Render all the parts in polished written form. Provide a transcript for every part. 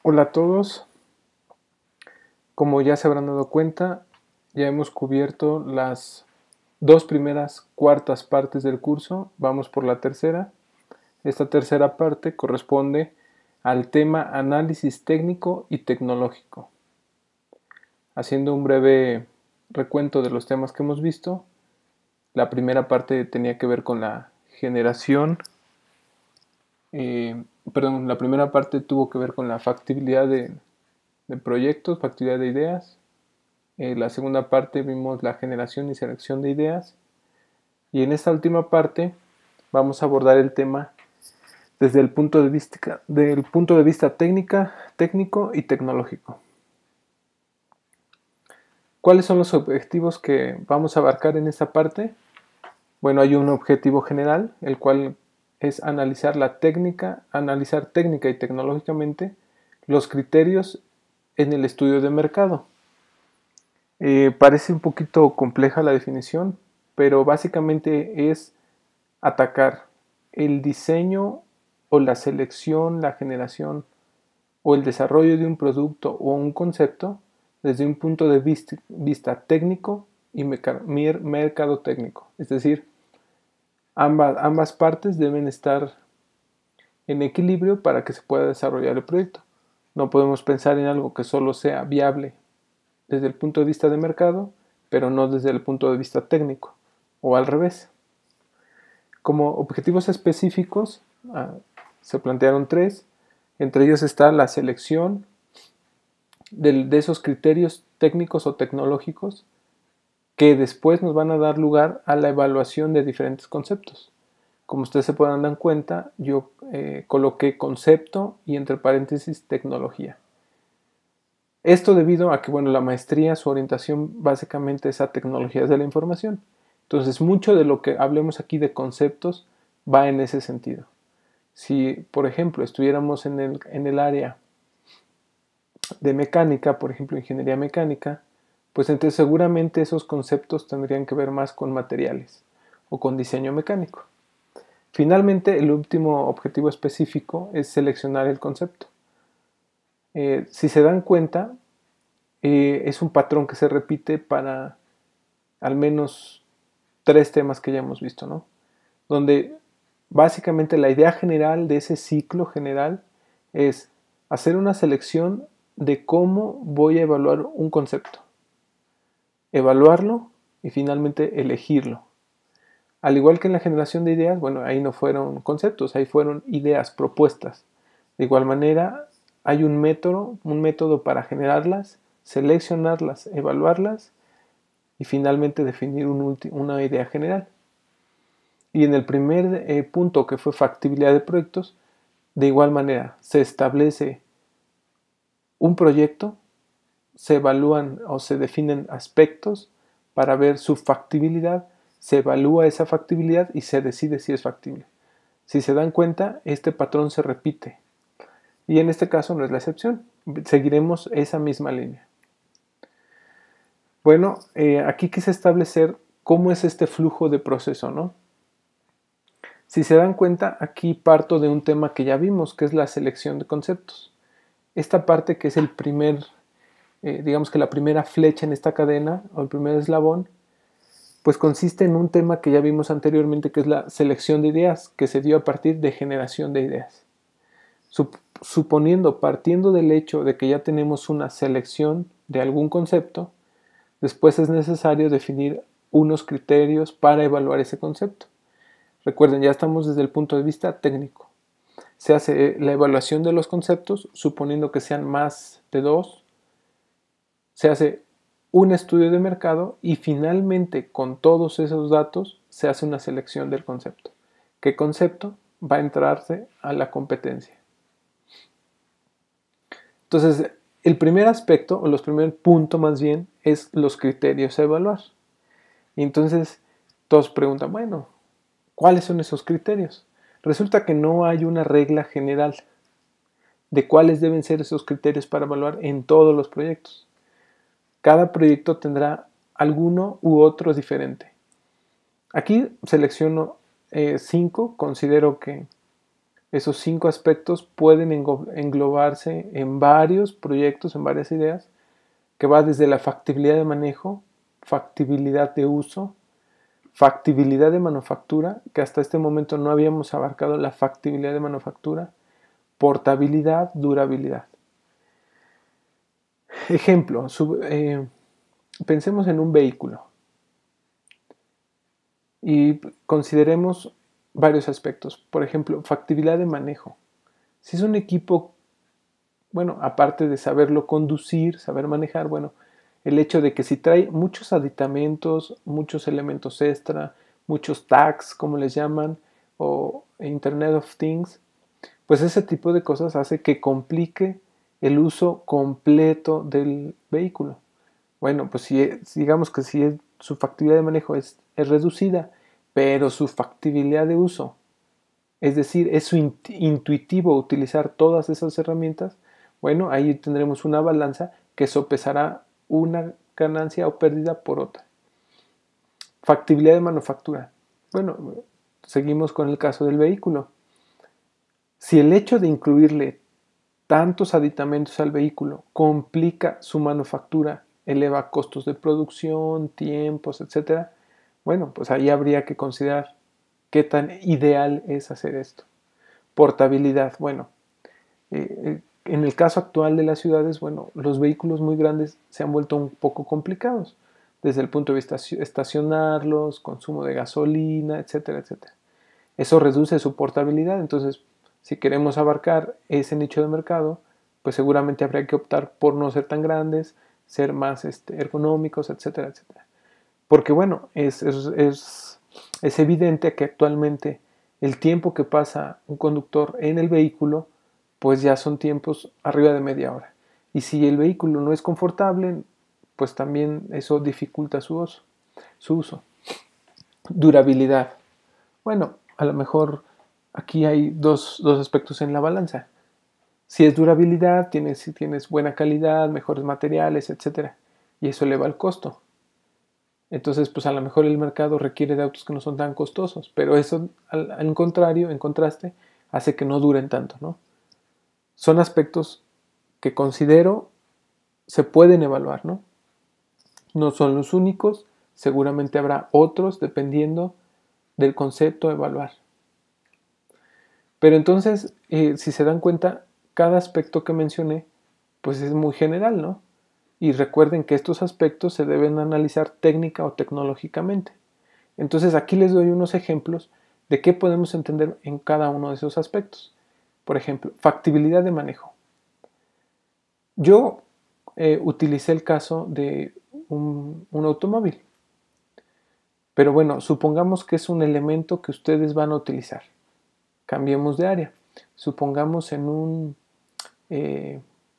Hola a todos, como ya se habrán dado cuenta, ya hemos cubierto las dos primeras cuartas partes del curso, vamos por la tercera. Esta tercera parte corresponde al tema análisis técnico y tecnológico. Haciendo un breve recuento de los temas que hemos visto, la primera parte tenía que ver con la generación, la primera parte tuvo que ver con la factibilidad de proyectos, factibilidad de ideas. La segunda parte vimos la generación y selección de ideas. Y en esta última parte vamos a abordar el tema desde el punto de vista técnico y tecnológico. ¿Cuáles son los objetivos que vamos a abarcar en esta parte? Bueno, hay un objetivo general, el cual es analizar técnica y tecnológicamente los criterios en el estudio de mercado. Parece un poquito compleja la definición, pero básicamente es atacar el diseño o la selección, la generación o el desarrollo de un producto o un concepto desde un punto de vista técnico y mercado técnico. Es decir, ambas partes deben estar en equilibrio para que se pueda desarrollar el proyecto. No podemos pensar en algo que solo sea viable desde el punto de vista de mercado, pero no desde el punto de vista técnico, o al revés. Como objetivos específicos, se plantearon tres. Entre ellos está la selección de esos criterios técnicos o tecnológicos que después nos van a dar lugar a la evaluación de diferentes conceptos. Como ustedes se podrán dar cuenta, yo coloqué concepto y entre paréntesis tecnología. Esto debido a que, bueno, la maestría, su orientación básicamente es a tecnologías de la información. Entonces, mucho de lo que hablemos aquí de conceptos va en ese sentido. Si, por ejemplo, estuviéramos en el área de mecánica, por ejemplo, ingeniería mecánica, pues entonces seguramente esos conceptos tendrían que ver más con materiales o con diseño mecánico. Finalmente, el último objetivo específico es seleccionar el concepto. Si se dan cuenta, es un patrón que se repite para al menos tres temas que ya hemos visto, ¿no? Donde básicamente la idea general de ese ciclo general es hacer una selección de cómo voy a evaluar un concepto, evaluarlo y finalmente elegirlo. Al igual que en la generación de ideas, bueno, ahí no fueron conceptos, ahí fueron ideas, propuestas. De igual manera, hay un método para generarlas, seleccionarlas, evaluarlas y finalmente definir una idea general. Y en el primer punto, que fue factibilidad de proyectos, de igual manera se establece un proyecto, se evalúan o se definen aspectos para ver su factibilidad, se evalúa esa factibilidad y se decide si es factible. Si se dan cuenta, este patrón se repite. Y en este caso no es la excepción. Seguiremos esa misma línea. Bueno, aquí quise establecer cómo es este flujo de proceso, ¿no? Si se dan cuenta, aquí parto de un tema que ya vimos, que es la selección de conceptos. Esta parte que es el primer, digamos que la primera flecha en esta cadena, o el primer eslabón, pues consiste en un tema que ya vimos anteriormente, que es la selección de ideas, que se dio a partir de generación de ideas. Partiendo del hecho de que ya tenemos una selección de algún concepto, después es necesario definir unos criterios para evaluar ese concepto. Recuerden, ya estamos desde el punto de vista técnico. Se hace la evaluación de los conceptos, suponiendo que sean más de dos. Se hace un estudio de mercado y finalmente con todos esos datos se hace una selección del concepto. ¿Qué concepto va a entrarse a la competencia? Entonces, el primer aspecto, o los primer punto más bien, es los criterios a evaluar. Y entonces todos preguntan, bueno, ¿cuáles son esos criterios? Resulta que no hay una regla general de cuáles deben ser esos criterios para evaluar en todos los proyectos. Cada proyecto tendrá alguno u otro diferente. Aquí selecciono 5, considero que Esos 5 aspectos pueden englobarse en varios proyectos, en varias ideas, que va desde la factibilidad de manejo, factibilidad de uso, factibilidad de manufactura, que hasta este momento no habíamos abarcado la factibilidad de manufactura, portabilidad, durabilidad. Ejemplo, pensemos en un vehículo y consideremos varios aspectos. Por ejemplo, factibilidad de manejo. Si es un equipo, bueno, aparte de saberlo conducir, saber manejar, bueno, el hecho de que si trae muchos aditamentos, muchos elementos extra, muchos tags, como les llaman, o Internet of Things, pues ese tipo de cosas hace que complique el uso completo del vehículo. Bueno, pues si digamos que si su factibilidad de manejo es reducida, pero su factibilidad de uso, es decir, es intuitivo utilizar todas esas herramientas, bueno, ahí tendremos una balanza que sopesará una ganancia o pérdida por otra. Factibilidad de manufactura. Bueno, seguimos con el caso del vehículo. Si el hecho de incluirle tantos aditamentos al vehículo complica su manufactura, eleva costos de producción, tiempos, etc., bueno, pues ahí habría que considerar qué tan ideal es hacer esto. Portabilidad. Bueno, en el caso actual de las ciudades, bueno, los vehículos muy grandes se han vuelto un poco complicados desde el punto de vista estacionarlos, consumo de gasolina, etcétera, etcétera. Eso reduce su portabilidad, entonces si queremos abarcar ese nicho de mercado, pues seguramente habría que optar por no ser tan grandes, ser más ergonómicos, etcétera, etcétera. Porque bueno, es evidente que actualmente el tiempo que pasa un conductor en el vehículo, pues ya son tiempos arriba de media hora. Y si el vehículo no es confortable, pues también eso dificulta su uso. Durabilidad. Bueno, a lo mejor aquí hay dos aspectos en la balanza. Si es durabilidad, si tienes buena calidad, mejores materiales, etc. Y eso eleva el costo. Entonces, pues a lo mejor el mercado requiere de autos que no son tan costosos, pero eso, en contraste, hace que no duren tanto, ¿no? Son aspectos que considero se pueden evaluar, ¿no? No son los únicos, seguramente habrá otros dependiendo del concepto a evaluar. Pero entonces, si se dan cuenta, cada aspecto que mencioné, pues es muy general, ¿no? Y recuerden que estos aspectos se deben analizar técnica o tecnológicamente. Entonces aquí les doy unos ejemplos de qué podemos entender en cada uno de esos aspectos. Por ejemplo, factibilidad de manejo. Yo utilicé el caso de un automóvil. Pero bueno, supongamos que es un elemento que ustedes van a utilizar. Cambiemos de área. Supongamos en un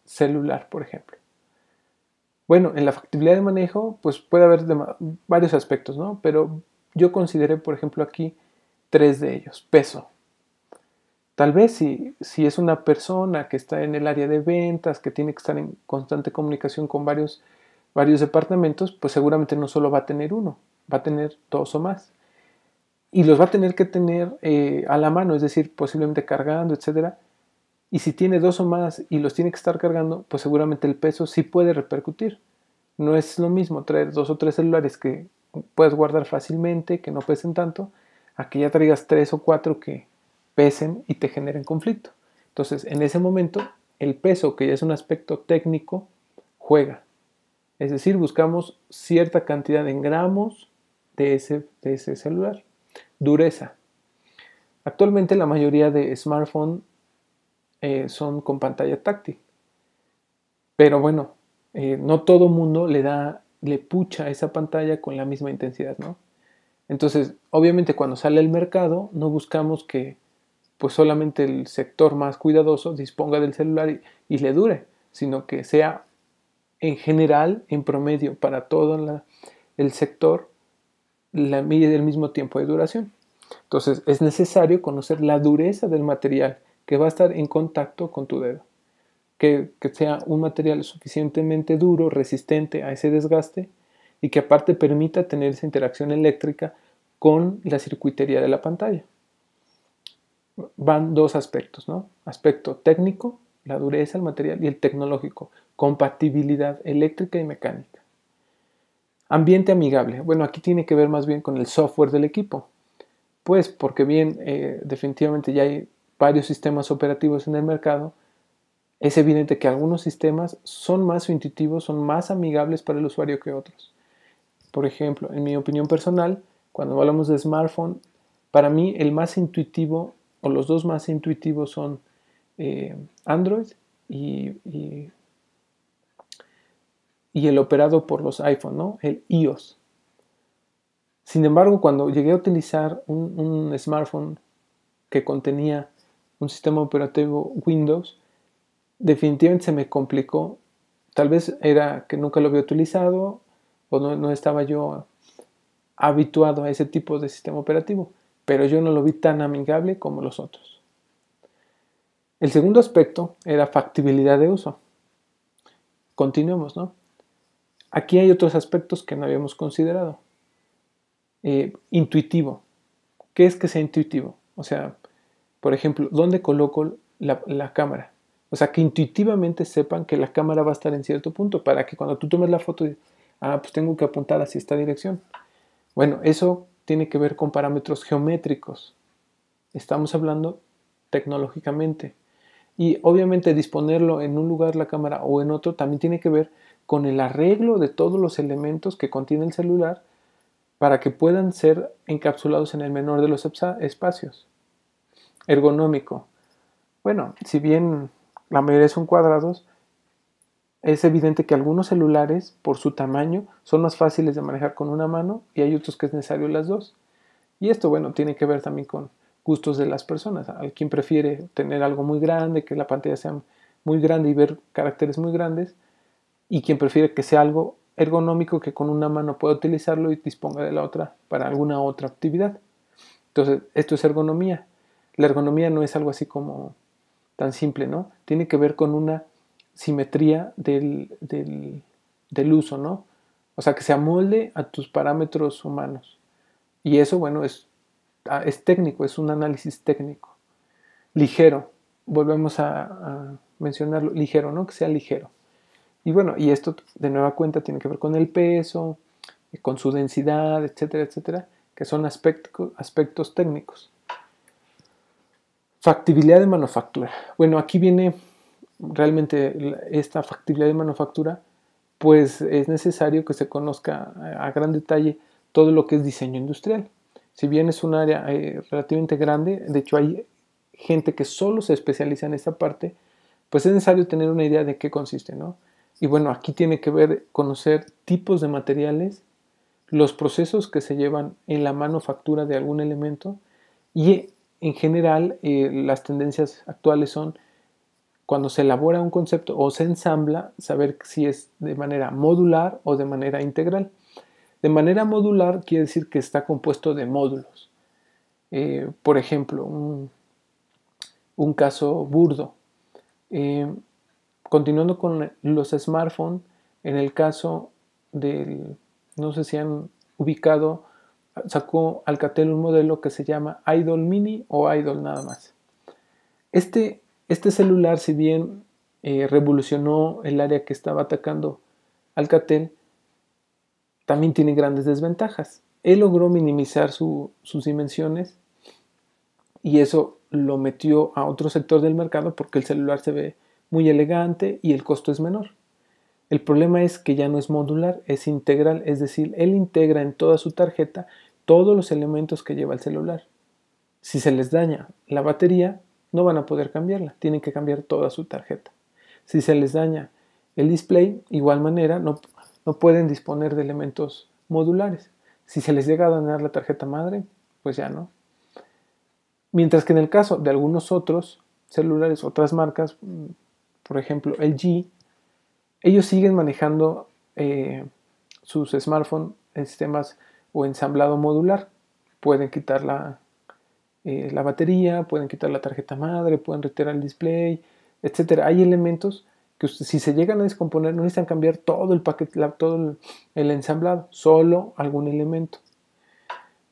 celular, por ejemplo. Bueno, en la factibilidad de manejo, pues puede haber varios aspectos, ¿no? Pero yo consideré, por ejemplo, aquí 3 de ellos. Peso. Tal vez si es una persona que está en el área de ventas, que tiene que estar en constante comunicación con varios departamentos, pues seguramente no solo va a tener uno, va a tener 2 o más. Y los va a tener que tener a la mano, es decir, posiblemente cargando, etcétera. Y si tiene 2 o más y los tiene que estar cargando, pues seguramente el peso sí puede repercutir. No es lo mismo traer 2 o 3 celulares que puedes guardar fácilmente, que no pesen tanto, a que ya traigas 3 o 4 que pesen y te generen conflicto. Entonces, en ese momento, el peso, que ya es un aspecto técnico, juega. Es decir, buscamos cierta cantidad en gramos de ese celular. Dureza. Actualmente la mayoría de smartphones son con pantalla táctil. Pero bueno, no todo mundo le pucha esa pantalla con la misma intensidad, ¿no? Entonces, obviamente cuando sale al mercado, no buscamos que pues solamente el sector más cuidadoso disponga del celular y le dure, sino que sea en general, en promedio, para todo el sector, el mismo tiempo de duración. Entonces, es necesario conocer la dureza del material que va a estar en contacto con tu dedo. Que sea un material suficientemente duro, resistente a ese desgaste y que aparte permita tener esa interacción eléctrica con la circuitería de la pantalla. van dos aspectos, ¿no? Aspecto técnico, la dureza del material, y el tecnológico, compatibilidad eléctrica y mecánica. Ambiente amigable. Bueno, aquí tiene que ver más bien con el software del equipo. Pues porque bien, definitivamente ya hay varios sistemas operativos en el mercado, es evidente que algunos sistemas son más intuitivos, son más amigables para el usuario que otros. Por ejemplo, en mi opinión personal, cuando hablamos de smartphone, para mí el más intuitivo o los dos más intuitivos son Android y, y, y el operado por los iPhone, ¿no? El iOS. Sin embargo, cuando llegué a utilizar un smartphone que contenía un sistema operativo Windows, definitivamente se me complicó. Tal vez era que nunca lo había utilizado o no estaba yo habituado a ese tipo de sistema operativo, pero yo no lo vi tan amigable como los otros. El segundo aspecto era factibilidad de uso. Continuemos, ¿no? Aquí hay otros aspectos que no habíamos considerado. Intuitivo. ¿Qué es que sea intuitivo? O sea, por ejemplo, ¿dónde coloco la cámara? O sea, que intuitivamente sepan que la cámara va a estar en cierto punto para que cuando tú tomes la foto, pues tengo que apuntar hacia esta dirección. Bueno, eso tiene que ver con parámetros geométricos. Estamos hablando tecnológicamente. Y obviamente disponerlo en un lugar la cámara o en otro también tiene que ver con el arreglo de todos los elementos que contiene el celular para que puedan ser encapsulados en el menor de los espacios. Ergonómico. Bueno, si bien la mayoría son cuadrados, es evidente que algunos celulares, por su tamaño, son más fáciles de manejar con una mano y hay otros que es necesario las dos. Y esto, bueno, tiene que ver también con gustos de las personas. Hay quien prefiere tener algo muy grande, que la pantalla sea muy grande y ver caracteres muy grandes, y quien prefiere que sea algo ergonómico que con una mano pueda utilizarlo y disponga de la otra para alguna otra actividad. Entonces, esto es ergonomía. La ergonomía no es algo así como tan simple, ¿no? Tiene que ver con una simetría del uso, ¿no? O sea, que se amolde a tus parámetros humanos. Y eso, bueno, es técnico, es un análisis técnico. Ligero, volvemos a mencionarlo, ligero, ¿no? Que sea ligero. Y bueno, y esto de nueva cuenta tiene que ver con el peso, con su densidad, etcétera, etcétera, que son aspectos técnicos. Factibilidad de manufactura. Bueno, aquí viene realmente esta factibilidad de manufactura, pues es necesario que se conozca a gran detalle todo lo que es diseño industrial. Si bien es un área relativamente grande, de hecho hay gente que solo se especializa en esta parte, pues es necesario tener una idea de qué consiste, ¿no? Y bueno, aquí tiene que ver conocer tipos de materiales, los procesos que se llevan en la manufactura de algún elemento y en general las tendencias actuales son cuando se elabora un concepto o se ensambla, saber si es de manera modular o de manera integral. De manera modular quiere decir que está compuesto de módulos. Por ejemplo, un caso burdo. Continuando con los smartphones, en el caso del, no sé si han ubicado, sacó Alcatel un modelo que se llama Idol Mini o Idol nada más. Este celular, si bien revolucionó el área que estaba atacando Alcatel, también tiene grandes desventajas. Él logró minimizar sus dimensiones y eso lo metió a otro sector del mercado porque el celular se ve muy elegante y el costo es menor. El problema es que ya no es modular, es integral, es decir, él integra en toda su tarjeta todos los elementos que lleva el celular. Si se les daña la batería, no van a poder cambiarla, tienen que cambiar toda su tarjeta. Si se les daña el display, igual manera, no pueden disponer de elementos modulares. Si se les llega a dañar la tarjeta madre, pues ya no. Mientras que en el caso de algunos otros celulares, otras marcas, por ejemplo LG, ellos siguen manejando sus smartphones en sistemas o ensamblado modular. Pueden quitar la batería, pueden quitar la tarjeta madre, pueden retirar el display, etc. Hay elementos que si se llegan a descomponer no necesitan cambiar todo el paquete, todo el ensamblado, solo algún elemento.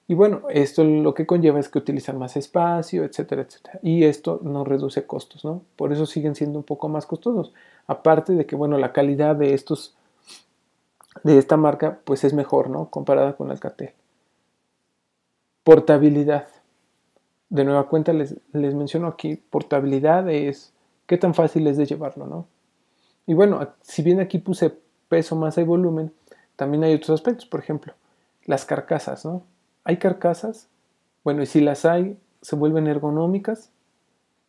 Y bueno, esto lo que conlleva es que utilizan más espacio, etcétera, etcétera. Y esto no reduce costos, ¿no? Por eso siguen siendo un poco más costosos. Aparte de que, bueno, la calidad de esta marca, pues es mejor, ¿no? Comparada con Alcatel. Portabilidad. De nueva cuenta les menciono aquí, portabilidad es qué tan fácil es de llevarlo, ¿no? Y bueno, si bien aquí puse peso, masa y volumen, también hay otros aspectos, por ejemplo, las carcasas, ¿no? Hay carcasas, bueno, y si las hay, se vuelven ergonómicas,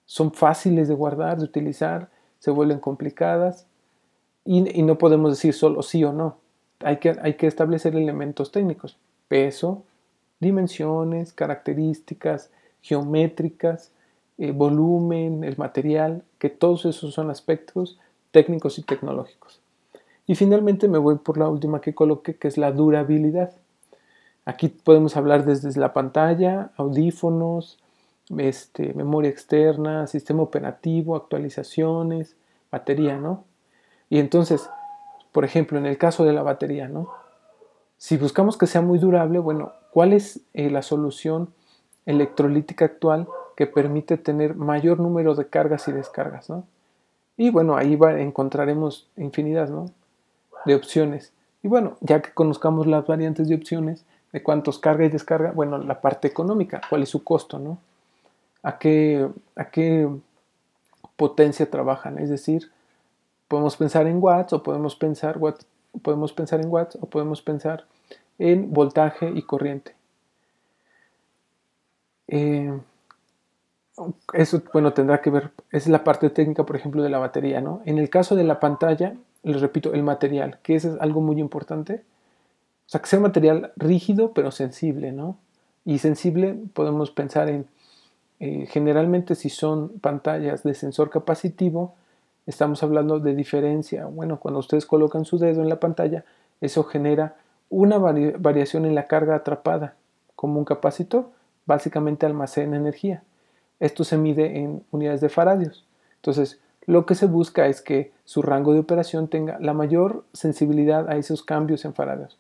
son fáciles de guardar, de utilizar, se vuelven complicadas y no podemos decir solo sí o no. Hay que establecer elementos técnicos, peso, dimensiones, características geométricas, volumen, el material, que todos esos son aspectos técnicos y tecnológicos. Y finalmente me voy por la última que coloqué, que es la durabilidad. Aquí podemos hablar desde la pantalla, audífonos, memoria externa, sistema operativo, actualizaciones, batería, ¿no? Y entonces, por ejemplo, en el caso de la batería, ¿no? Si buscamos que sea muy durable, bueno, ¿cuál es la solución electrolítica actual que permite tener mayor número de cargas y descargas, ¿no? Y bueno, ahí encontraremos infinidad, ¿no? De opciones. Y bueno, ya que conozcamos las variantes de opciones, de cuántos carga y descarga, bueno, la parte económica, cuál es su costo, ¿no? ¿A qué potencia trabajan? Es decir, podemos pensar en watts o podemos pensar en voltaje y corriente. Eh, Eso, bueno, tendrá que ver, es la parte técnica, por ejemplo, de la batería, ¿no? En el caso de la pantalla, les repito, el material, que eso es algo muy importante. O sea, que sea un material rígido, pero sensible, ¿no? Y sensible podemos pensar en, generalmente si son pantallas de sensor capacitivo, estamos hablando de diferencia. Bueno, cuando ustedes colocan su dedo en la pantalla, eso genera una variación en la carga atrapada. Como un capacitor, básicamente almacena energía. Esto se mide en unidades de faradios. Entonces, lo que se busca es que su rango de operación tenga la mayor sensibilidad a esos cambios en faradios.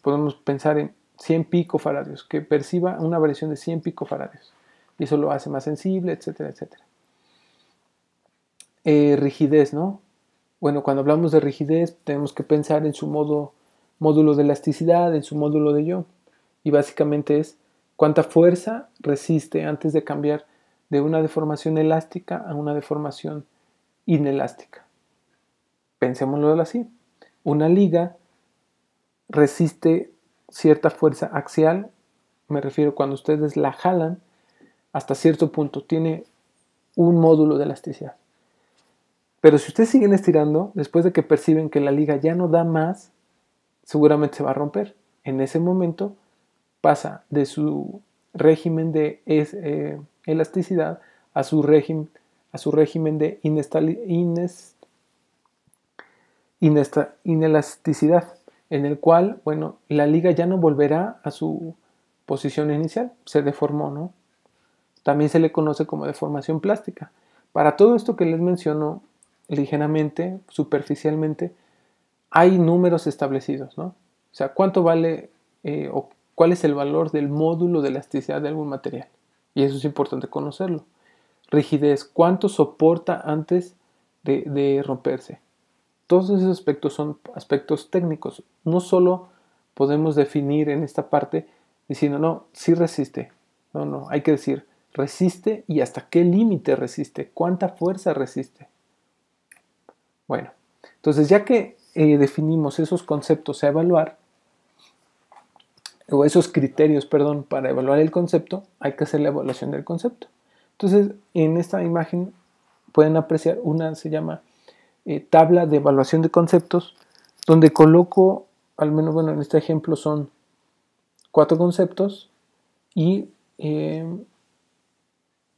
Podemos pensar en 100 picofaradios, que perciba una variación de 100 picofaradios. Y eso lo hace más sensible, etcétera, etcétera. Rigidez, ¿no? Bueno, cuando hablamos de rigidez, tenemos que pensar en su módulo de elasticidad, en su módulo de Young. Y básicamente es cuánta fuerza resiste antes de cambiar de una deformación elástica a una deformación inelástica. Pensémoslo así. Una liga resiste cierta fuerza axial, me refiero cuando ustedes la jalan hasta cierto punto, tiene un módulo de elasticidad. Pero si ustedes siguen estirando, después de que perciben que la liga ya no da más, seguramente se va a romper. En ese momento pasa de su régimen de elasticidad a su régimen de inelasticidad, en el cual, bueno, la liga ya no volverá a su posición inicial, se deformó, ¿no? También se le conoce como deformación plástica. Para todo esto que les menciono ligeramente, superficialmente, hay números establecidos, ¿no? O sea, cuánto vale o cuál es el valor del módulo de elasticidad de algún material. Y eso es importante conocerlo. Rigidez, cuánto soporta antes de romperse. Todos esos aspectos son aspectos técnicos. No solo podemos definir en esta parte diciendo, no, sí resiste. No, no, hay que decir, resiste y hasta qué límite resiste, cuánta fuerza resiste. Bueno, entonces ya que definimos esos conceptos a evaluar, o esos criterios, perdón, para evaluar el concepto, hay que hacer la evaluación del concepto. Entonces, en esta imagen pueden apreciar una, se llama tabla de evaluación de conceptos, donde coloco, al menos, bueno, en este ejemplo son 4 conceptos y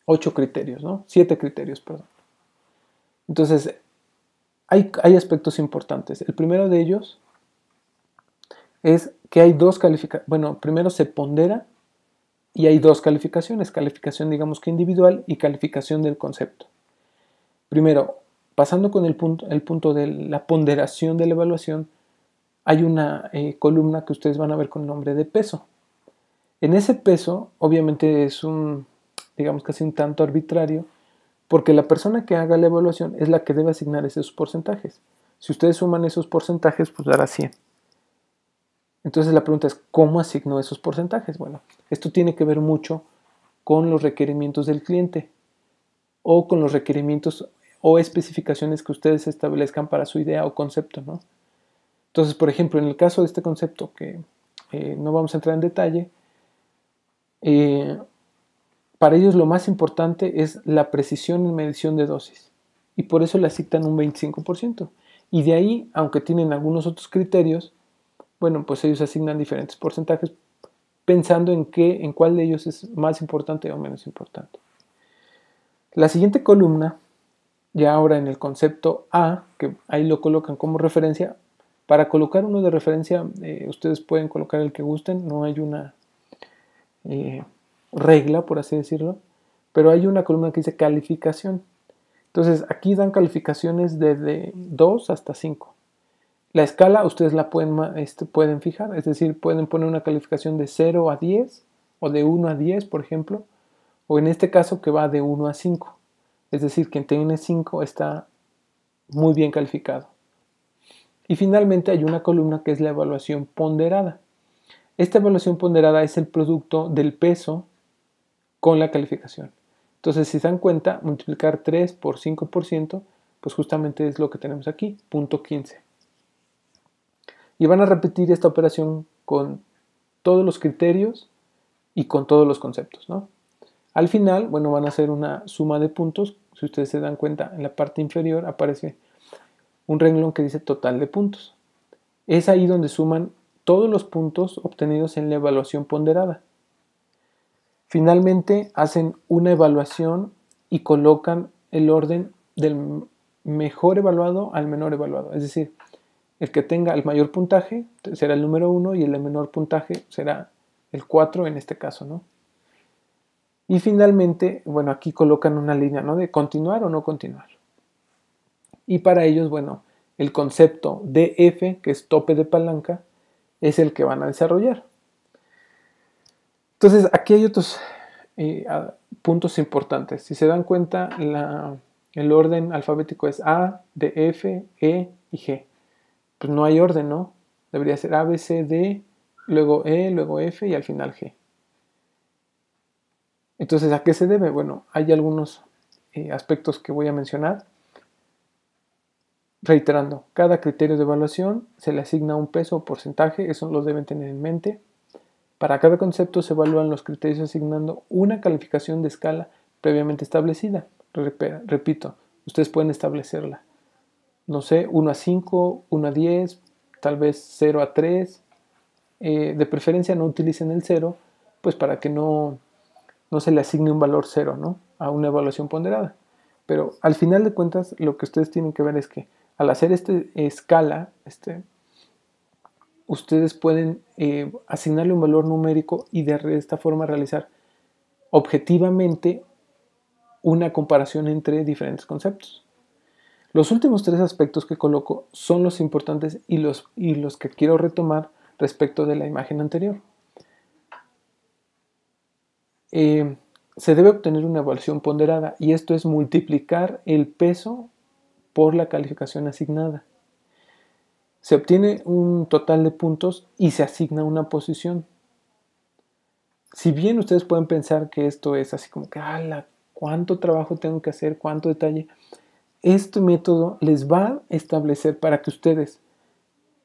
8 criterios, ¿no? 7 criterios, perdón. Entonces, hay aspectos importantes. El primero de ellos es que hay dos calificaciones. Bueno, primero se pondera y hay dos calificaciones. Calificación, digamos que individual y calificación del concepto. Primero, pasando con el punto de la ponderación de la evaluación, hay una columna que ustedes van a ver con el nombre de peso. En ese peso, obviamente es digamos casi un tanto arbitrario, porque la persona que haga la evaluación es la que debe asignar esos porcentajes. Si ustedes suman esos porcentajes, pues dará 100. Entonces la pregunta es, ¿cómo asignó esos porcentajes? Bueno, esto tiene que ver mucho con los requerimientos del cliente o con los requerimientos o especificaciones que ustedes establezcan para su idea o concepto, ¿no? Entonces, por ejemplo, en el caso de este concepto, que no vamos a entrar en detalle, para ellos lo más importante es la precisión en medición de dosis y por eso le asignan un 25%. Y de ahí, aunque tienen algunos otros criterios, bueno, pues ellos asignan diferentes porcentajes pensando en cuál de ellos es más importante o menos importante. La siguiente columna, ya ahora en el concepto A, que ahí lo colocan como referencia, para colocar uno de referencia, ustedes pueden colocar el que gusten, no hay una regla, por así decirlo, pero hay una columna que dice calificación. Entonces, aquí dan calificaciones desde 2 hasta 5. La escala ustedes la pueden fijar, es decir, pueden poner una calificación de 0 a 10 o de 1 a 10, por ejemplo, o en este caso que va de 1 a 5. Es decir, quien tiene 5 está muy bien calificado. Y finalmente hay una columna que es la evaluación ponderada. Esta evaluación ponderada es el producto del peso con la calificación. Entonces, si se dan cuenta, multiplicar 3 por 5%, pues justamente es lo que tenemos aquí, 0.15. Y van a repetir esta operación con todos los criterios y con todos los conceptos, ¿no? Al final, bueno, van a hacer una suma de puntos. Si ustedes se dan cuenta, en la parte inferior aparece un renglón que dice total de puntos. Es ahí donde suman todos los puntos obtenidos en la evaluación ponderada. Finalmente, hacen una evaluación y colocan el orden del mejor evaluado al menor evaluado. Es decir, el que tenga el mayor puntaje será el número 1 y el de menor puntaje será el 4 en este caso, ¿no? Y finalmente, bueno, aquí colocan una línea, ¿no? De continuar o no continuar. Y para ellos, bueno, el concepto DF, que es tope de palanca, es el que van a desarrollar. Entonces, aquí hay otros puntos importantes. Si se dan cuenta, el orden alfabético es A, D, F, E y G. Pues no hay orden, ¿no? Debería ser A, B, C, D, luego E, luego F y al final G. Entonces, ¿a qué se debe? Bueno, hay algunos aspectos que voy a mencionar. Reiterando, cada criterio de evaluación se le asigna un peso o porcentaje, eso lo deben tener en mente. Para cada concepto se evalúan los criterios asignando una calificación de escala previamente establecida. Repito, ustedes pueden establecerla. No sé, 1 a 5, 1 a 10, tal vez 0 a 3. De preferencia no utilicen el 0, pues para que no se le asigne un valor 0, ¿no? A una evaluación ponderada. Pero al final de cuentas, lo que ustedes tienen que ver es que al hacer esta escala, ustedes pueden asignarle un valor numérico y de esta forma realizar objetivamente una comparación entre diferentes conceptos. Los últimos 3 aspectos que coloco son los importantes y los que quiero retomar respecto de la imagen anterior. Se debe obtener una evaluación ponderada y esto es multiplicar el peso por la calificación asignada. Se obtiene un total de puntos y se asigna una posición. Si bien ustedes pueden pensar que esto es así como que, ¿cuánto trabajo tengo que hacer? ¿Cuánto detalle? Este método les va a establecer para que ustedes,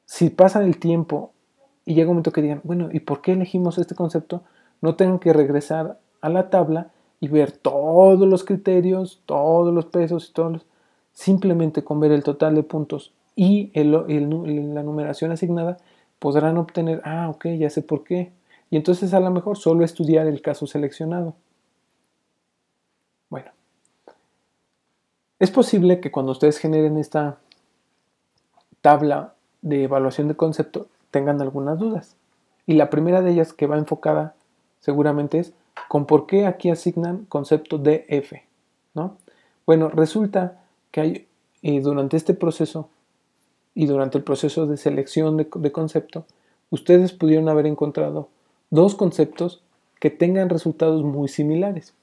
si pasan el tiempo y llega un momento que digan, bueno, ¿y por qué elegimos este concepto? No tengan que regresar a la tabla y ver todos los criterios, todos los pesos y simplemente con ver el total de puntos y la numeración asignada podrán obtener, ok, ya sé por qué. Y entonces a lo mejor solo estudiar el caso seleccionado. Bueno, es posible que cuando ustedes generen esta tabla de evaluación de concepto tengan algunas dudas. Y la primera de ellas que va enfocada seguramente es con por qué aquí asignan concepto DF, ¿no? Bueno, resulta que hay durante este proceso y durante el proceso de selección de concepto, ustedes pudieron haber encontrado 2 conceptos que tengan resultados muy similares.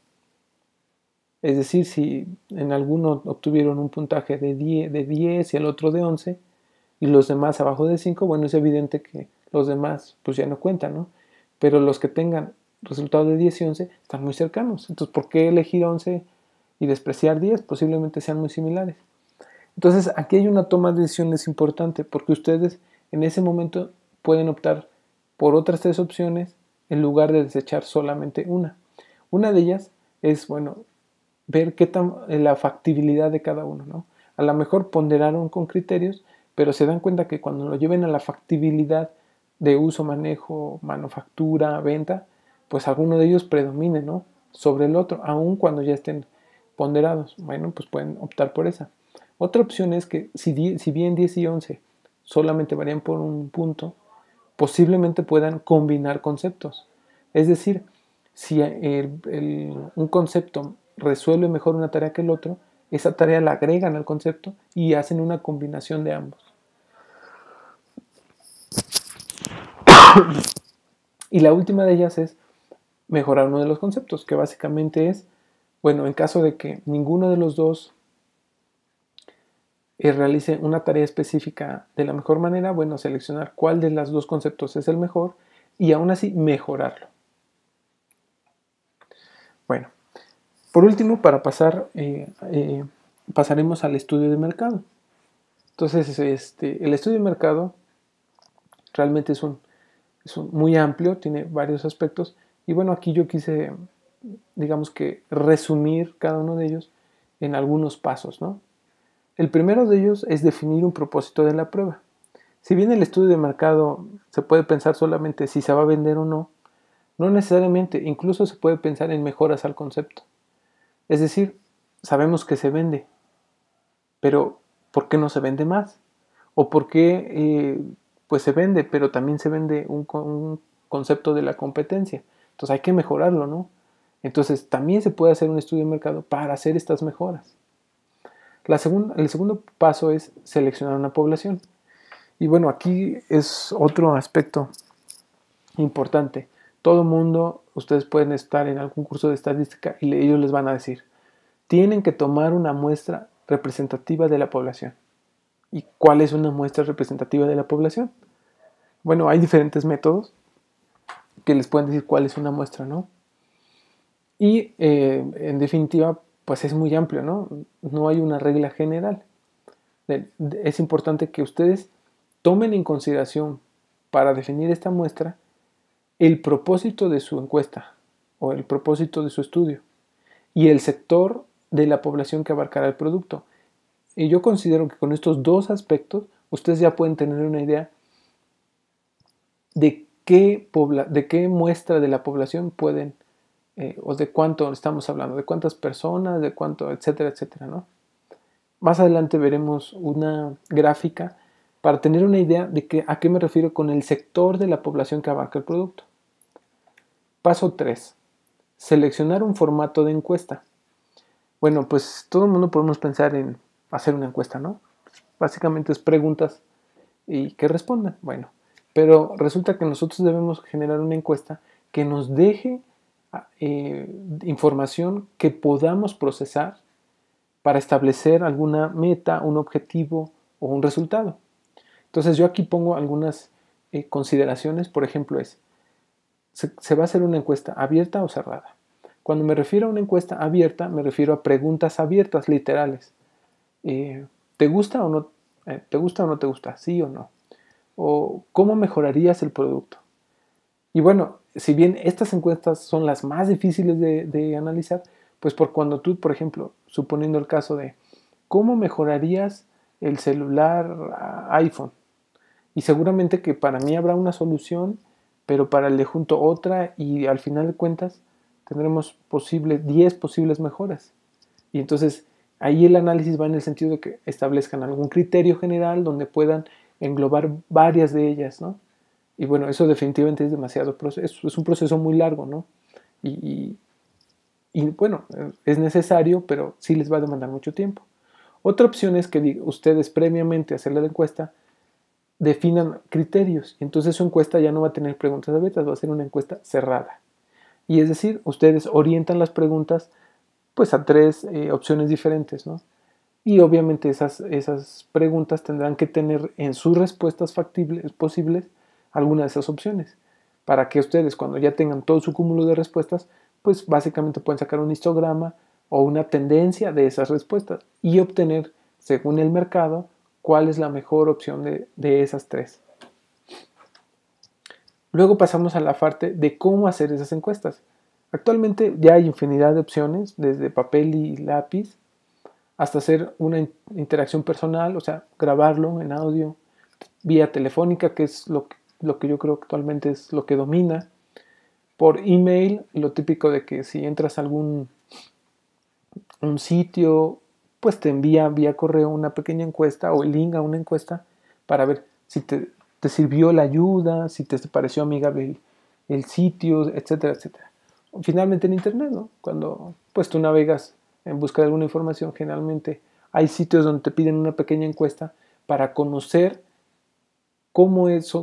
Es decir, si en alguno obtuvieron un puntaje de 10 y el otro de 11 y los demás abajo de 5, bueno, es evidente que los demás pues ya no cuentan, ¿no? Pero los que tengan resultados de 10 y 11 están muy cercanos. Entonces, ¿por qué elegir 11 y despreciar 10? Posiblemente sean muy similares. Entonces, aquí hay una toma de decisiones importante porque ustedes en ese momento pueden optar por otras 3 opciones en lugar de desechar solamente una. Una de ellas es, bueno, ver qué tan la factibilidad de cada uno, ¿no? A lo mejor ponderaron con criterios, pero se dan cuenta que cuando lo lleven a la factibilidad de uso, manejo, manufactura, venta, pues alguno de ellos predomine, ¿no? Sobre el otro, aun cuando ya estén ponderados. Bueno, pues pueden optar por esa. Otra opción es que si bien 10 y 11 solamente varían por un punto, posiblemente puedan combinar conceptos. Es decir, si un concepto resuelve mejor una tarea que el otro, esa tarea la agregan al concepto y hacen una combinación de ambos. Y la última de ellas es mejorar uno de los conceptos, que básicamente es, bueno, en caso de que ninguno de los dos realice una tarea específica de la mejor manera, bueno, seleccionar cuál de los dos conceptos es el mejor y aún así mejorarlo. Bueno, por último, para pasar, pasaremos al estudio de mercado. Entonces, el estudio de mercado realmente es muy amplio, tiene varios aspectos. Y bueno, aquí yo quise, digamos que, resumir cada uno de ellos en algunos pasos, ¿no? El primero de ellos es definir un propósito de la prueba. Si bien el estudio de mercado se puede pensar solamente si se va a vender o no, no necesariamente, incluso se puede pensar en mejoras al concepto. Es decir, sabemos que se vende, pero ¿por qué no se vende más? ¿O por qué pues se vende, pero también se vende un concepto de la competencia? Entonces hay que mejorarlo, ¿no? Entonces también se puede hacer un estudio de mercado para hacer estas mejoras. El segundo paso es seleccionar una población. Y bueno, aquí es otro aspecto importante. Todo mundo, ustedes pueden estar en algún curso de estadística y ellos les van a decir, tienen que tomar una muestra representativa de la población. ¿Y cuál es una muestra representativa de la población? Bueno, hay diferentes métodos que les pueden decir cuál es una muestra, ¿no? Y en definitiva, pues es muy amplio, ¿no? No hay una regla general. Es importante que ustedes tomen en consideración para definir esta muestra el propósito de su encuesta o el propósito de su estudio y el sector de la población que abarcará el producto. Y yo considero que con estos dos aspectos ustedes ya pueden tener una idea de qué muestra de la población pueden o de cuánto estamos hablando, de cuántas personas, de cuánto, etcétera, etcétera, ¿no? Más adelante veremos una gráfica para tener una idea de a qué me refiero con el sector de la población que abarca el producto. Paso 3. Seleccionar un formato de encuesta. Bueno, pues todo el mundo podemos pensar en hacer una encuesta, ¿no? Básicamente es preguntas y que respondan. Bueno, pero resulta que nosotros debemos generar una encuesta que nos deje información que podamos procesar para establecer alguna meta, un objetivo o un resultado. Entonces yo aquí pongo algunas consideraciones, por ejemplo ¿se va a hacer una encuesta abierta o cerrada? Cuando me refiero a una encuesta abierta, me refiero a preguntas abiertas, literales. ¿Te gusta o no? ¿Te gusta o no te gusta? ¿Sí o no? ¿O cómo mejorarías el producto? Y bueno, si bien estas encuestas son las más difíciles de analizar, pues por cuando tú, por ejemplo, suponiendo el caso de ¿cómo mejorarías el celular iPhone? Y seguramente que para mí habrá una solución, pero para el de junto otra y al final de cuentas tendremos 10 posibles mejoras. Y entonces ahí el análisis va en el sentido de que establezcan algún criterio general donde puedan englobar varias de ellas, ¿no? Y bueno, eso definitivamente es demasiado proceso, es un proceso muy largo, ¿no? Y bueno, es necesario, pero sí les va a demandar mucho tiempo. Otra opción es que ustedes previamente a hacer la encuesta definan criterios. Y entonces su encuesta ya no va a tener preguntas abiertas, va a ser una encuesta cerrada. Y es decir, ustedes orientan las preguntas pues a tres opciones diferentes, ¿no? Y obviamente esas preguntas tendrán que tener en sus respuestas factibles posibles alguna de esas opciones, para que ustedes cuando ya tengan todo su cúmulo de respuestas, pues básicamente pueden sacar un histograma o una tendencia de esas respuestas y obtener, según el mercado, cuál es la mejor opción de esas tres. Luego pasamos a la parte de cómo hacer esas encuestas. Actualmente ya hay infinidad de opciones, desde papel y lápiz, hasta hacer una interacción personal, o sea, grabarlo en audio, vía telefónica, que es lo que yo creo que actualmente es lo que domina, por email, lo típico de que si entras a un sitio, pues te envía vía correo una pequeña encuesta o el link a una encuesta para ver si te sirvió la ayuda, si te pareció amigable el sitio, etcétera, etcétera. Finalmente en internet, ¿no? Cuando pues tú navegas en busca de alguna información, generalmente hay sitios donde te piden una pequeña encuesta para conocer cómo es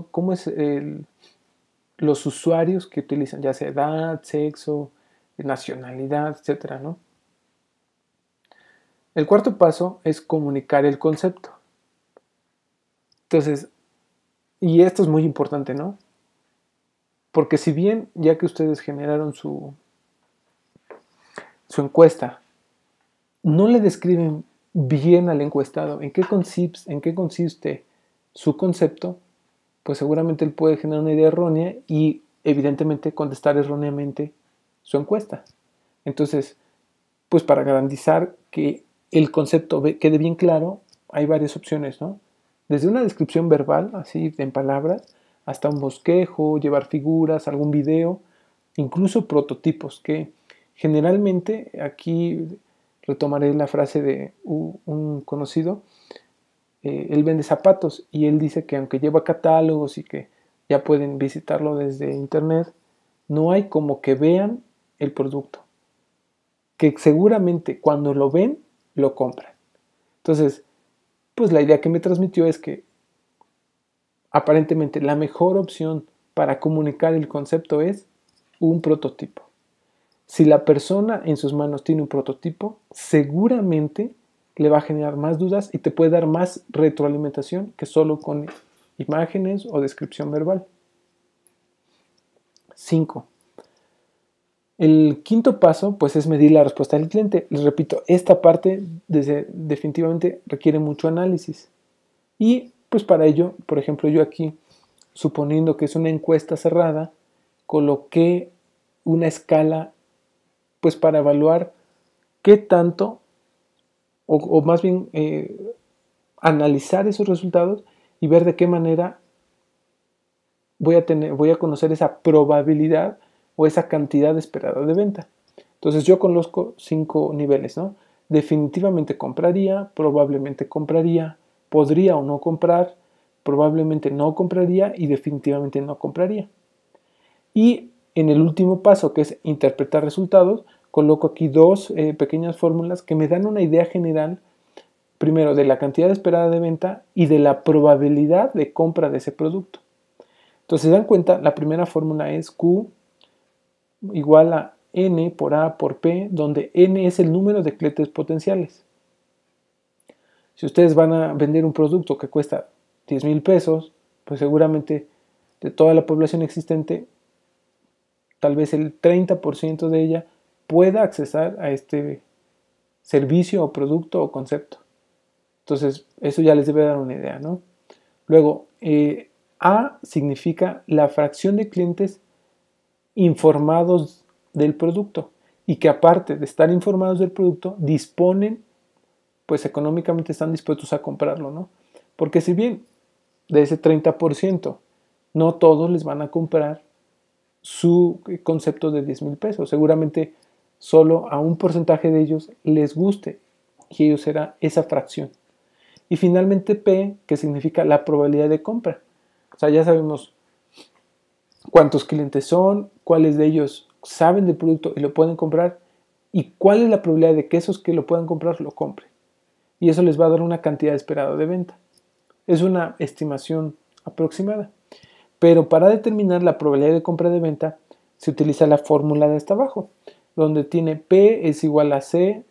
los usuarios que utilizan, ya sea edad, sexo, nacionalidad, etcétera, ¿no? El cuarto paso es comunicar el concepto. Entonces, y esto es muy importante, ¿no? Porque si bien, ya que ustedes generaron su encuesta, no le describen bien al encuestado en qué consiste su concepto, pues seguramente él puede generar una idea errónea y evidentemente contestar erróneamente su encuesta. Entonces, pues para garantizar que el concepto quede bien claro, hay varias opciones, ¿no? Desde una descripción verbal, así en palabras, hasta un bosquejo, llevar figuras, algún video, incluso prototipos, que generalmente aquí retomaré la frase de un conocido, él vende zapatos y él dice que aunque lleva catálogos y que ya pueden visitarlo desde internet, no hay como que vean el producto, que seguramente cuando lo ven, lo compran. Entonces, pues la idea que me transmitió es que aparentemente la mejor opción para comunicar el concepto es un prototipo. Si la persona en sus manos tiene un prototipo, seguramente le va a generar más dudas y te puede dar más retroalimentación que solo con imágenes o descripción verbal. 5. El quinto paso pues es medir la respuesta del cliente. Les repito, esta parte definitivamente requiere mucho análisis. Y pues para ello, por ejemplo, yo aquí, suponiendo que es una encuesta cerrada, coloqué una escala pues para evaluar qué tanto, o más bien analizar esos resultados y ver de qué manera voy a conocer esa probabilidad o esa cantidad esperada de venta. Entonces yo conozco 5 niveles, ¿no? Definitivamente compraría, probablemente compraría, podría o no comprar, probablemente no compraría y definitivamente no compraría. Y en el último paso, que es interpretar resultados, coloco aquí dos pequeñas fórmulas que me dan una idea general, primero de la cantidad esperada de venta y de la probabilidad de compra de ese producto. Entonces, se dan cuenta, la primera fórmula es Q igual a N por A por P, donde N es el número de clientes potenciales. Si ustedes van a vender un producto que cuesta 10,000 pesos, pues seguramente de toda la población existente, tal vez el 30% de ella pueda accesar a este servicio o producto o concepto. Entonces, eso ya les debe dar una idea, ¿no? Luego, A significa la fracción de clientes informados del producto y que aparte de estar informados del producto, disponen, pues económicamente están dispuestos a comprarlo, ¿no? Porque si bien de ese 30%, no todos les van a comprar su concepto de 10,000 pesos. Seguramente solo a un porcentaje de ellos les guste y ellos será esa fracción. Y finalmente P, que significa la probabilidad de compra. O sea, ya sabemos cuántos clientes son, cuáles de ellos saben del producto y lo pueden comprar y cuál es la probabilidad de que esos que lo puedan comprar lo compren. Y eso les va a dar una cantidad esperada de venta. Es una estimación aproximada. Pero para determinar la probabilidad de compra de venta, se utiliza la fórmula de hasta abajo, donde tiene P es igual a C,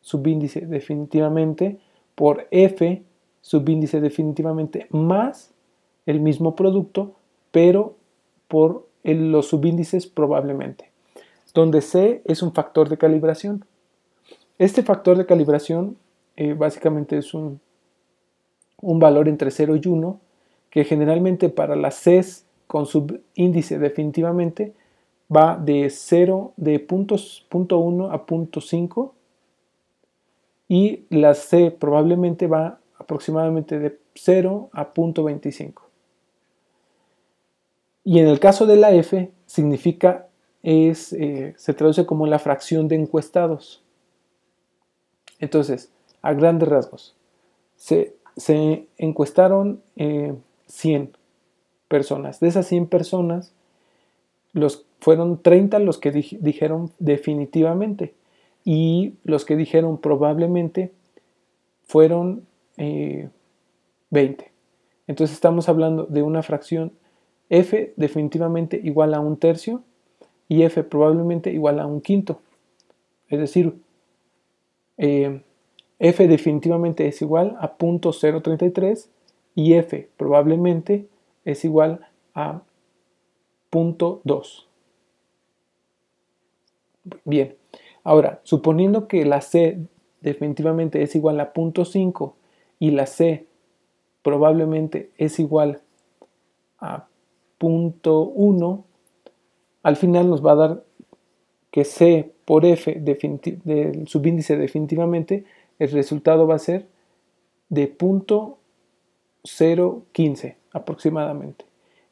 subíndice definitivamente, por F, subíndice definitivamente, más el mismo producto, pero por los subíndices probablemente, donde C es un factor de calibración. Este factor de calibración básicamente es un valor entre 0 y 1, que generalmente para las Cs con subíndice definitivamente va de 0, de punto 1 a punto 5, y la C probablemente va aproximadamente de 0 a punto 25. Y en el caso de la F significa, se traduce como la fracción de encuestados. Entonces, a grandes rasgos, se encuestaron 100 personas. De esas 100 personas, fueron 30 los que dijeron definitivamente, y los que dijeron probablemente fueron 20. Entonces estamos hablando de una fracción F definitivamente igual a 1/3 y F probablemente igual a 1/5. Es decir, F definitivamente es igual a 0.033 y F probablemente es igual a 0.2. Bien, ahora, suponiendo que la C definitivamente es igual a 0.5 y la C probablemente es igual a 0.1, al final nos va a dar que C por F del subíndice definitivamente, el resultado va a ser de 0.015 aproximadamente.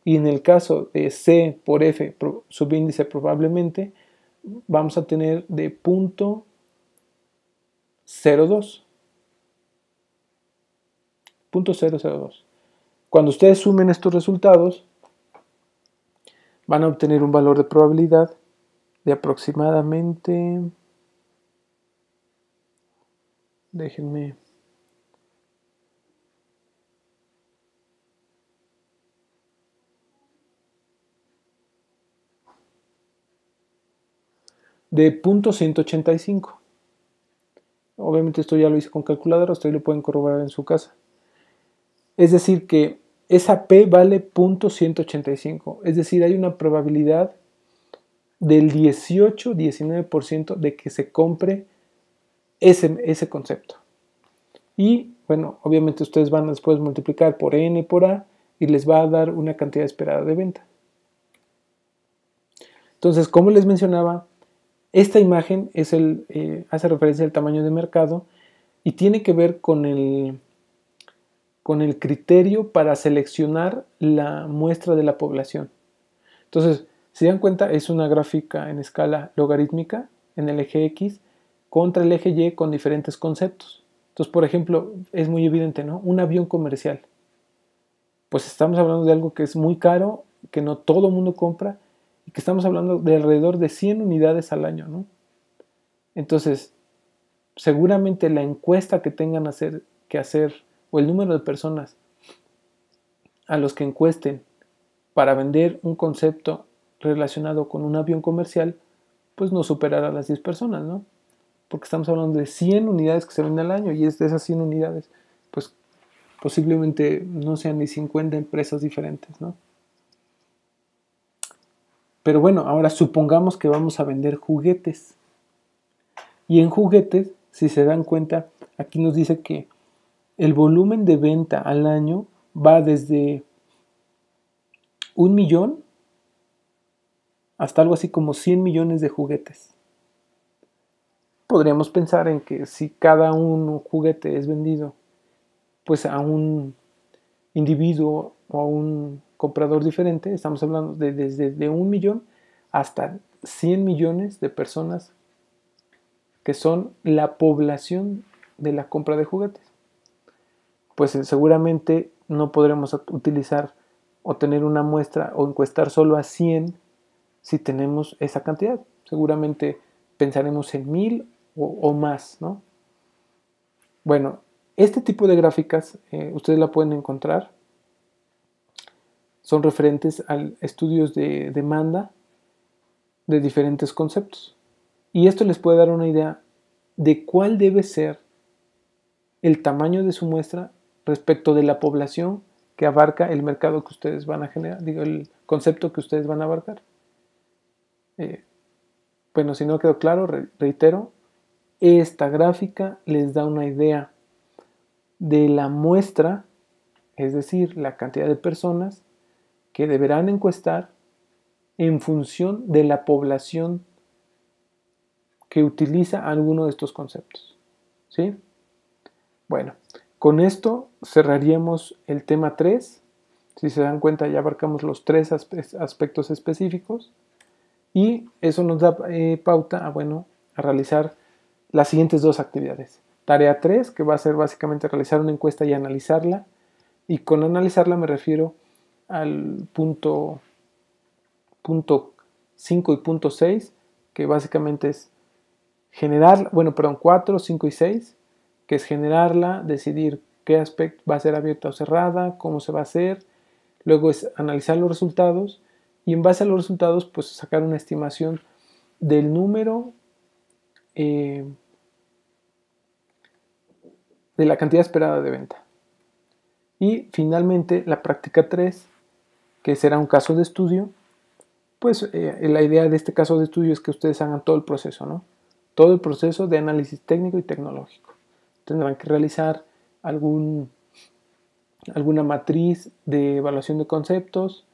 Y en el caso de C por F subíndice probablemente, vamos a tener de 0.02. Cuando ustedes sumen estos resultados, van a obtener un valor de probabilidad de aproximadamente, déjenme, de 0.185. Obviamente esto ya lo hice con calculadora, ustedes lo pueden corroborar en su casa. Es decir que esa P vale 0.185, es decir, hay una probabilidad del 18-19% de que se compre ese concepto. Y bueno, obviamente ustedes van a después multiplicar por N por A y les va a dar una cantidad esperada de venta. Entonces, como les mencionaba, esta imagen hace referencia al tamaño de mercado y tiene que ver con el criterio para seleccionar la muestra de la población. Entonces, si se dan cuenta, es una gráfica en escala logarítmica en el eje X contra el eje Y con diferentes conceptos. Entonces, por ejemplo, es muy evidente, ¿no? Un avión comercial. Pues estamos hablando de algo que es muy caro, que no todo el mundo compra, y que estamos hablando de alrededor de 100 unidades al año, ¿no? Entonces, seguramente la encuesta que tengan que hacer, o el número de personas a los que encuesten para vender un concepto relacionado con un avión comercial, pues no superará las 10 personas, ¿no? Porque estamos hablando de 100 unidades que se venden al año, y es de esas 100 unidades, pues posiblemente no sean ni 50 empresas diferentes, ¿no? Pero bueno, ahora supongamos que vamos a vender juguetes. Y en juguetes, si se dan cuenta, aquí nos dice que el volumen de venta al año va desde 1 millón hasta algo así como 100 millones de juguetes. Podríamos pensar en que si cada un juguete es vendido pues a un individuo o a un comprador diferente, estamos hablando desde 1 millón hasta 100 millones de personas que son la población de la compra de juguetes. Pues seguramente no podremos utilizar o tener una muestra o encuestar solo a 100 si tenemos esa cantidad. Seguramente pensaremos en 1000 o más, ¿no? Bueno, este tipo de gráficas ustedes la pueden encontrar. Son referentes a estudios de demanda de diferentes conceptos. Y esto les puede dar una idea de cuál debe ser el tamaño de su muestra respecto de la población que abarca el mercado que ustedes van a generar, digo, el concepto que ustedes van a abarcar. Bueno, si no quedó claro, reitero, esta gráfica les da una idea de la muestra, es decir, la cantidad de personas que deberán encuestar en función de la población que utiliza alguno de estos conceptos. ¿Sí? Bueno, con esto cerraríamos el tema 3. Si se dan cuenta, ya abarcamos los 3 aspectos específicos y eso nos da pauta a realizar las siguientes 2 actividades. Tarea 3, que va a ser básicamente realizar una encuesta y analizarla. Y con analizarla me refiero al punto 5 y punto 6, que básicamente es generar, 4, 5 y 6, que es generarla, decidir qué aspecto va a ser abierta o cerrada, cómo se va a hacer, luego es analizar los resultados y en base a los resultados pues sacar una estimación del número de la cantidad esperada de venta. Y finalmente la práctica 3, que será un caso de estudio, pues la idea de este caso de estudio es que ustedes hagan todo el proceso, ¿no? Todo el proceso de análisis técnico y tecnológico. Tendrán que realizar alguna matriz de evaluación de conceptos,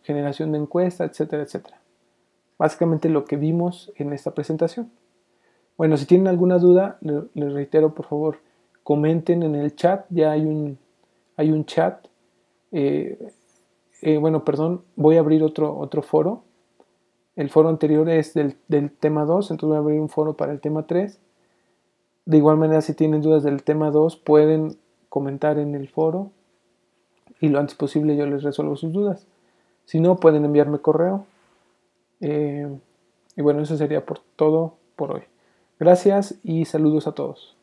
generación de encuesta, etcétera, etcétera. Básicamente lo que vimos en esta presentación. Bueno, si tienen alguna duda, les reitero, por favor, comenten en el chat. Ya hay un chat. Voy a abrir otro foro. El foro anterior es del tema 2, entonces voy a abrir un foro para el tema 3. De igual manera, si tienen dudas del tema 2, pueden comentar en el foro y lo antes posible yo les resuelvo sus dudas. Si no, pueden enviarme correo. Y bueno, eso sería por todo por hoy. Gracias y saludos a todos.